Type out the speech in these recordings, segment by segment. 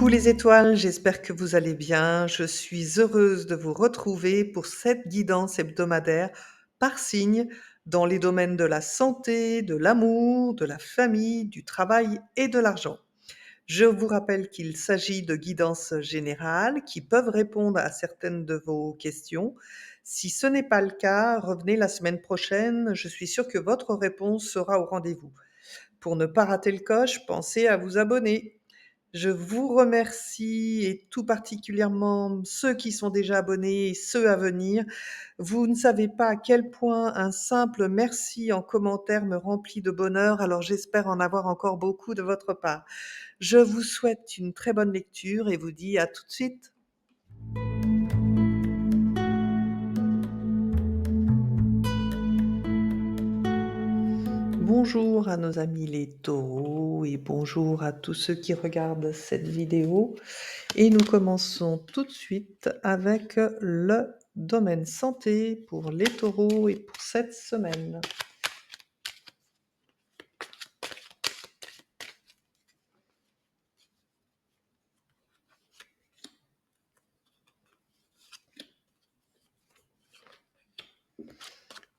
les étoiles, j'espère que vous allez bien. Je suis heureuse de vous retrouver pour cette guidance hebdomadaire par signe dans les domaines de la santé, de l'amour, de la famille, du travail et de l'argent. Je vous rappelle qu'il s'agit de guidances générales qui peuvent répondre à certaines de vos questions. Si ce n'est pas le cas, revenez la semaine prochaine. Je suis sûre que votre réponse sera au rendez-vous. Pour ne pas rater le coche, pensez à vous abonner. Je vous remercie et tout particulièrement ceux qui sont déjà abonnés et ceux à venir. Vous ne savez pas à quel point un simple merci en commentaire me remplit de bonheur, alors j'espère en avoir encore beaucoup de votre part. Je vous souhaite une très bonne lecture et vous dis à tout de suite. Bonjour à nos amis les taureaux et bonjour à tous ceux qui regardent cette vidéo. Et nous commençons tout de suite avec le domaine santé pour les taureaux et pour cette semaine.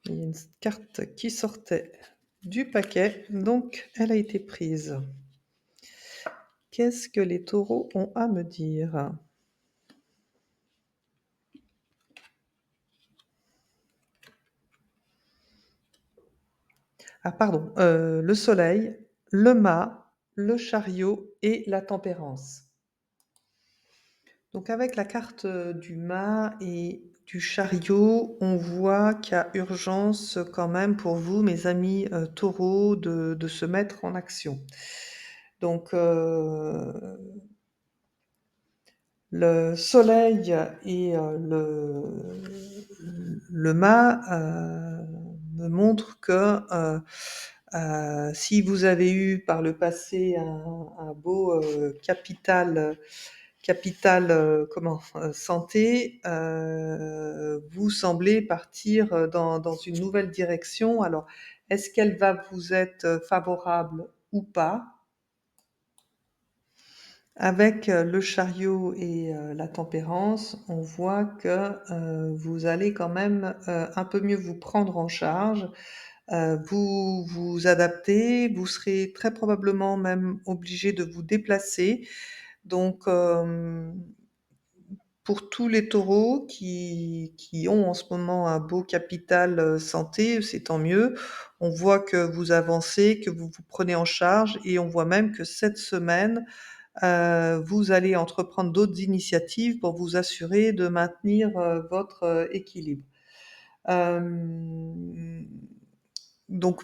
Il y a une carte qui sortait du paquet, donc elle a été prise. Qu'est-ce que les taureaux ont à me dire ? Ah pardon, le soleil, le mât, le chariot et la tempérance. Donc avec la carte du mât et du chariot, on voit qu'il y a urgence quand même pour vous, mes amis taureaux, de se mettre en action. Donc le soleil et le mât me montrent que si vous avez eu par le passé un beau capital santé, vous semblez partir dans une nouvelle direction. Alors, est-ce qu'elle va vous être favorable ou pas? Avec le chariot et la tempérance, on voit que vous allez quand même un peu mieux vous prendre en charge, vous vous adapter, vous serez très probablement même obligé de vous déplacer. Donc, pour tous les taureaux qui ont en ce moment un beau capital santé, c'est tant mieux. On voit que vous avancez, que vous vous prenez en charge et on voit même que cette semaine, vous allez entreprendre d'autres initiatives pour vous assurer de maintenir votre équilibre. Hem, donc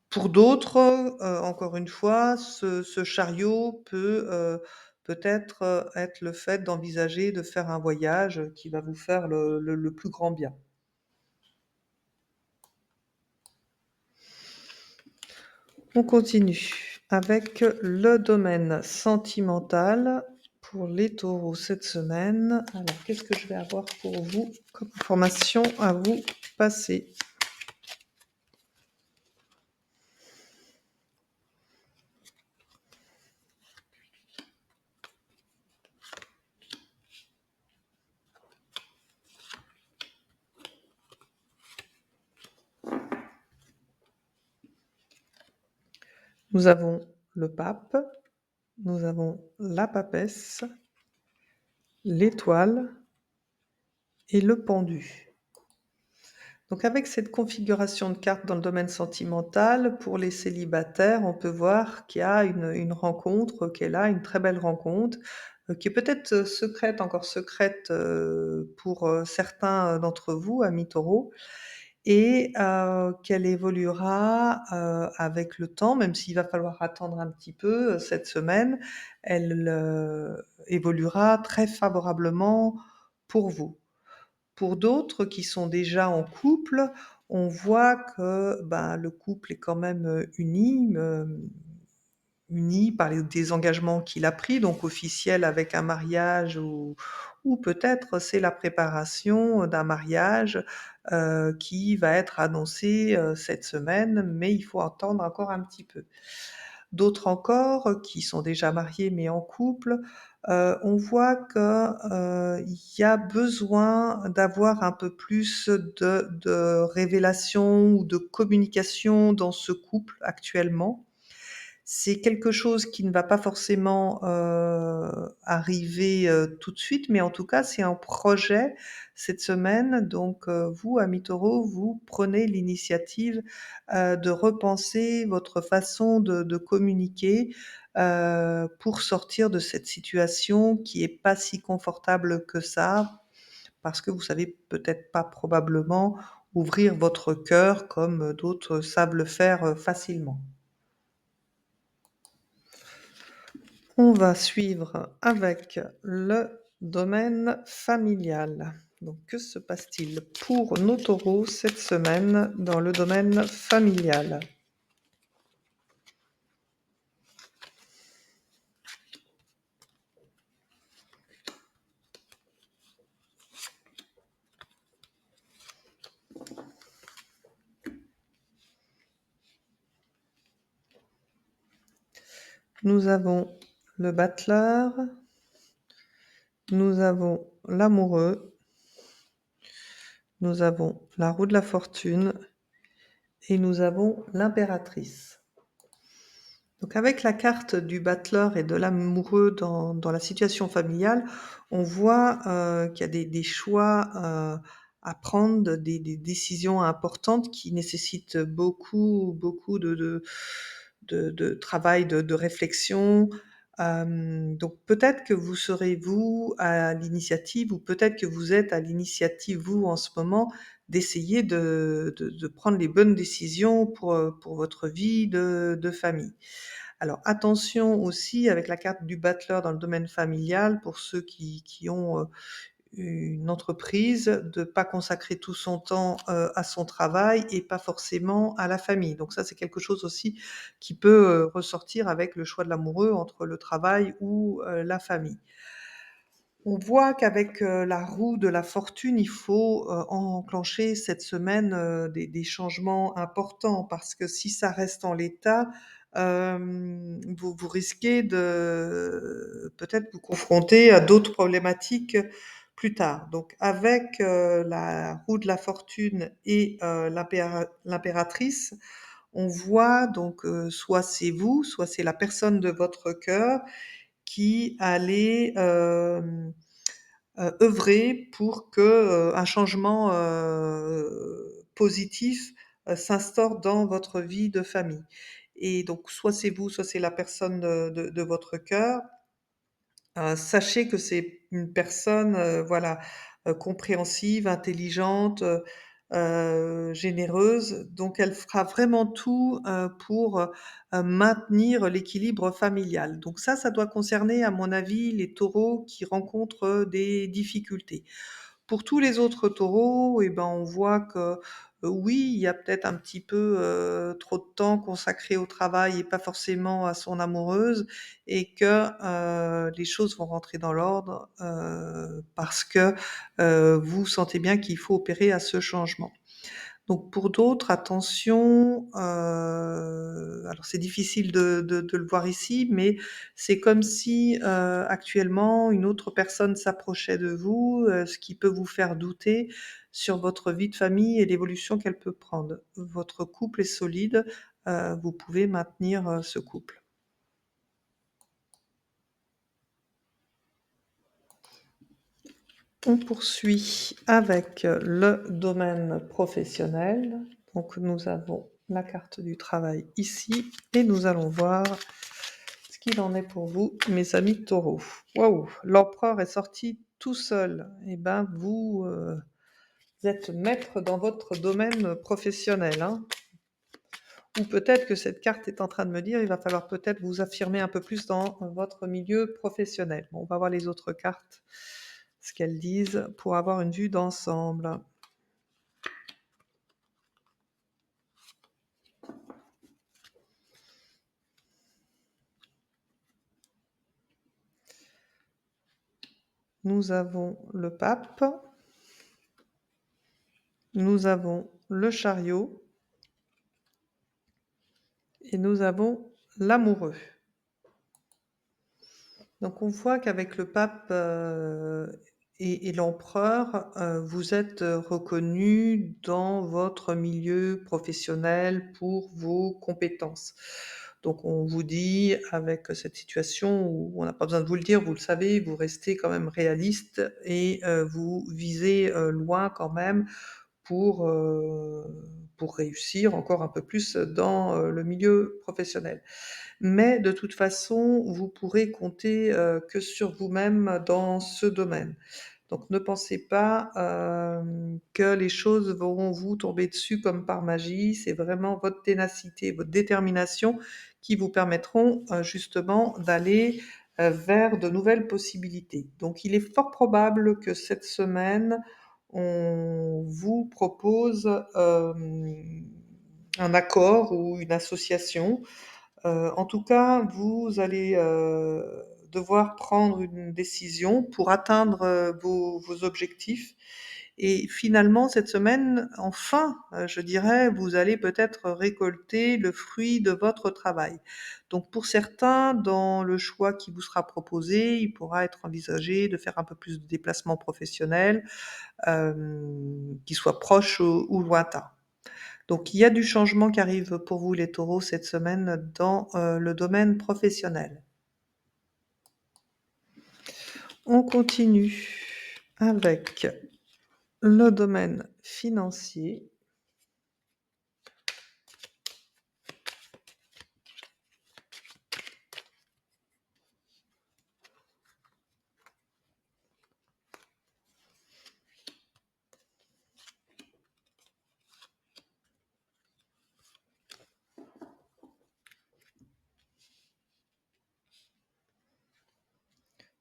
pour d'autres, encore une fois, ce chariot peut, peut-être, être le fait d'envisager de faire un voyage qui va vous faire le plus grand bien. On continue avec le domaine sentimental pour les taureaux cette semaine. Alors, qu'est-ce que je vais avoir pour vous comme information à vous passer? Nous avons le pape, nous avons la papesse, l'étoile et le pendu. Donc avec cette configuration de cartes dans le domaine sentimental, pour les célibataires, on peut voir qu'il y a une rencontre, qui est là, une très belle rencontre, qui est peut-être secrète, encore secrète pour certains d'entre vous, amis taureaux, et qu'elle évoluera avec le temps, même s'il va falloir attendre un petit peu cette semaine, elle évoluera très favorablement pour vous. Pour d'autres qui sont déjà en couple, on voit que, ben, le couple est quand même, uni par des engagements qu'il a pris, donc officiels avec un mariage ou peut-être c'est la préparation d'un mariage, qui va être annoncé, cette semaine, mais il faut attendre encore un petit peu. D'autres encore qui sont déjà mariés mais en couple, On voit que, il y a besoin d'avoir un peu plus de révélation ou de communication dans ce couple actuellement. C'est quelque chose qui ne va pas forcément, arriver, tout de suite, mais en tout cas, c'est un projet cette semaine. Donc, vous, amis taureaux, vous prenez l'initiative, de repenser votre façon de communiquer, pour sortir de cette situation qui est pas si confortable que ça, parce que vous savez peut-être pas probablement ouvrir votre cœur comme, d'autres savent le faire, facilement. On va suivre avec le domaine familial. Donc, que se passe-t-il pour nos taureaux cette semaine dans le domaine familial? Nous avons le battleur, nous avons l'amoureux, nous avons la roue de la fortune et nous avons l'impératrice. Donc avec la carte du battleur et de l'amoureux dans la situation familiale, on voit, qu'il y a des choix, à prendre, des décisions importantes qui nécessitent beaucoup de travail, de réflexion. Donc peut-être que vous serez vous à l'initiative ou peut-être que vous êtes à l'initiative, vous, en ce moment, d'essayer de prendre les bonnes décisions pour votre vie de famille. Alors attention aussi avec la carte du battleur dans le domaine familial pour ceux qui ont, une entreprise, de pas consacrer tout son temps, à son travail et pas forcément à la famille. Donc ça, c'est quelque chose aussi qui peut, ressortir avec le choix de l'amoureux entre le travail ou, la famille. On voit qu'avec, la roue de la fortune, il faut, enclencher cette semaine, des changements importants parce que si ça reste en l'état, vous risquez de peut-être vous confronter à d'autres problématiques, plus tard. Donc avec, la roue de la fortune et l'impératrice, on voit donc, soit c'est vous, soit c'est la personne de votre cœur qui allait, œuvrer pour que, un changement, positif, s'instaure dans votre vie de famille et donc soit c'est vous, soit c'est la personne de votre cœur. Sachez que c'est une personne, voilà, compréhensive, intelligente, généreuse, donc elle fera vraiment tout, pour, maintenir l'équilibre familial. Donc ça doit concerner à mon avis les taureaux qui rencontrent, des difficultés. Pour tous les autres taureaux et ben, on voit que, oui, il y a peut-être un petit peu, trop de temps consacré au travail et pas forcément à son amoureuse et que, les choses vont rentrer dans l'ordre, parce que, vous sentez bien qu'il faut opérer à ce changement. Donc pour d'autres, attention, alors c'est difficile de le voir ici, mais c'est comme si, actuellement une autre personne s'approchait de vous, ce qui peut vous faire douter sur votre vie de famille et l'évolution qu'elle peut prendre. Votre couple est solide, vous pouvez maintenir, ce couple. On poursuit avec, le domaine professionnel. Donc nous avons la carte du travail ici et nous allons voir ce qu'il en est pour vous, mes amis taureaux. Waouh! L'empereur est sorti tout seul. Eh ben, vous êtes maître dans votre domaine professionnel, hein. Ou peut-être que cette carte est en train de me dire: «Il va falloir peut-être vous affirmer un peu plus dans votre milieu professionnel». Bon, on va voir les autres cartes, ce qu'elles disent pour avoir une vue d'ensemble. Nous avons le pape, nous avons le chariot et nous avons l'amoureux. Donc on voit qu'avec le pape, et l'empereur, vous êtes, reconnus dans votre milieu professionnel pour vos compétences. Donc on vous dit avec cette situation où on n'a pas besoin de vous le dire, vous le savez, vous restez quand même réaliste et vous visez, loin quand même pour, heu, pour réussir encore un peu plus dans, le milieu professionnel. Mais de toute façon, vous pourrez compter, que sur vous-même dans ce domaine. Donc ne pensez pas, que les choses vont vous tomber dessus comme par magie. C'est vraiment votre ténacité, votre détermination qui vous permettront, justement d'aller, vers de nouvelles possibilités. Donc il est fort probable que cette semaine, on vous propose, un accord ou une association. En tout cas, vous allez, devoir prendre une décision pour atteindre, vos objectifs et finalement cette semaine, enfin, je dirais, vous allez peut-être récolter le fruit de votre travail. Donc pour certains, dans le choix qui vous sera proposé, il pourra être envisagé de faire un peu plus de déplacements professionnels, qu'ils soient proches ou lointains. Donc il y a du changement qui arrive pour vous les taureaux cette semaine dans, le domaine professionnel. On continue avec le domaine financier.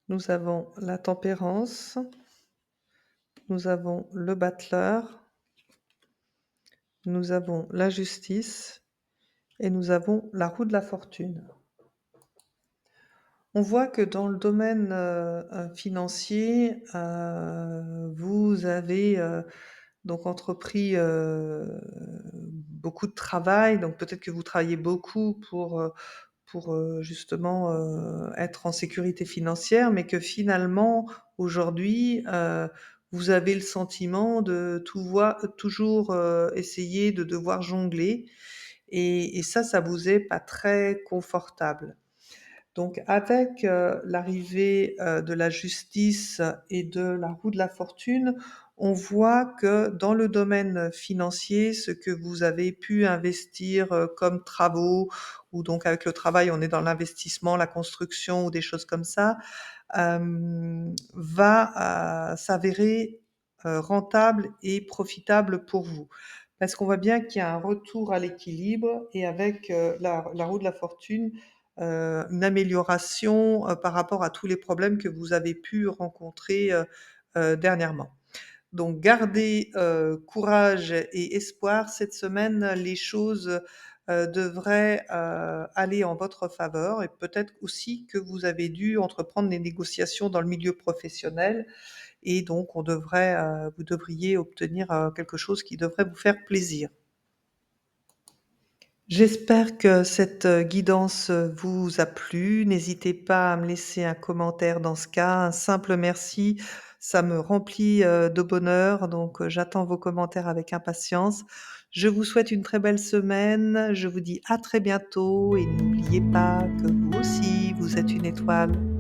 Nous avons la tempérance, nous avons le battleur, nous avons la justice et nous avons la roue de la fortune. On voit que dans le domaine, financier, vous avez, donc entrepris, beaucoup de travail, donc peut-être que vous travaillez beaucoup pour, justement, être en sécurité financière, mais que finalement, aujourd'hui, vous avez le sentiment de toujours, essayer de devoir jongler et ça vous est pas très confortable. Donc avec, l'arrivée, de la justice et de la roue de la fortune, on voit que dans le domaine financier, ce que vous avez pu investir, comme travaux ou donc avec le travail, on est dans l'investissement, la construction ou des choses comme ça, va, s'avérer, rentable et profitable pour vous. Parce qu'on voit bien qu'il y a un retour à l'équilibre et avec, la roue de la fortune, une amélioration, par rapport à tous les problèmes que vous avez pu rencontrer, dernièrement. Donc gardez, courage et espoir. Cette semaine, les choses, devraient, aller en votre faveur et peut-être aussi que vous avez dû entreprendre des négociations dans le milieu professionnel et donc vous devriez obtenir, quelque chose qui devrait vous faire plaisir. J'espère que cette, guidance, vous a plu. N'hésitez pas à me laisser un commentaire dans ce cas, un simple merci, ça me remplit, de bonheur, donc j'attends vos commentaires avec impatience. Je vous souhaite une très belle semaine, je vous dis à très bientôt et n'oubliez pas que vous aussi, vous êtes une étoile.